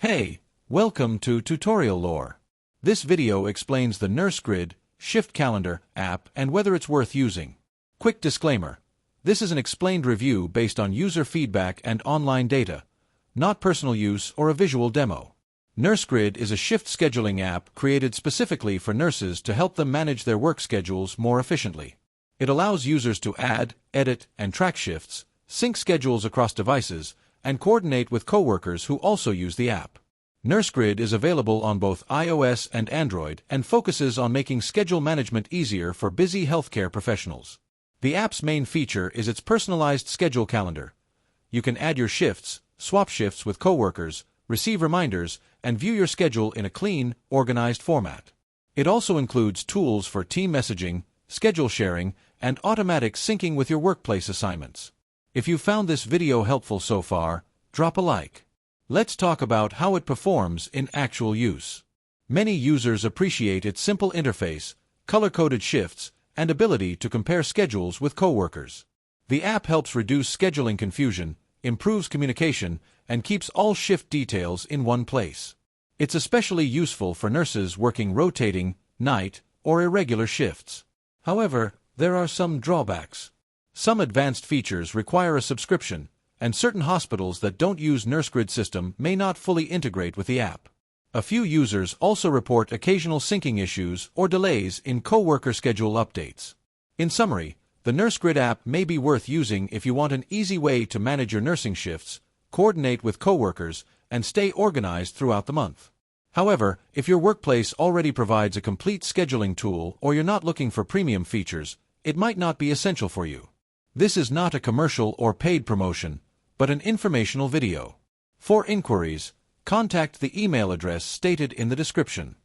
Hey, welcome to Tutorial Lore. This video explains the Nursegrid Shift Calendar app and whether it's worth using. Quick disclaimer. This is an explained review based on user feedback and online data, not personal use or a visual demo. Nursegrid is a shift scheduling app created specifically for nurses to help them manage their work schedules more efficiently. It allows users to add, edit, and track shifts, sync schedules across devices, and coordinate with coworkers who also use the app. Nursegrid is available on both iOS and Android and focuses on making schedule management easier for busy healthcare professionals. The app's main feature is its personalized schedule calendar. You can add your shifts, swap shifts with coworkers, receive reminders, and view your schedule in a clean, organized format. It also includes tools for team messaging, schedule sharing, and automatic syncing with your workplace assignments. If you found this video helpful so far, drop a like. Let's talk about how it performs in actual use. Many users appreciate its simple interface, color-coded shifts, and ability to compare schedules with coworkers. The app helps reduce scheduling confusion, improves communication, and keeps all shift details in one place. It's especially useful for nurses working rotating, night, or irregular shifts. However, there are some drawbacks. Some advanced features require a subscription, and certain hospitals that don't use Nursegrid system may not fully integrate with the app. A few users also report occasional syncing issues or delays in coworker schedule updates. In summary, the Nursegrid app may be worth using if you want an easy way to manage your nursing shifts, coordinate with coworkers, and stay organized throughout the month. However, if your workplace already provides a complete scheduling tool or you're not looking for premium features, it might not be essential for you. This is not a commercial or paid promotion, but an informational video. For inquiries, contact the email address stated in the description.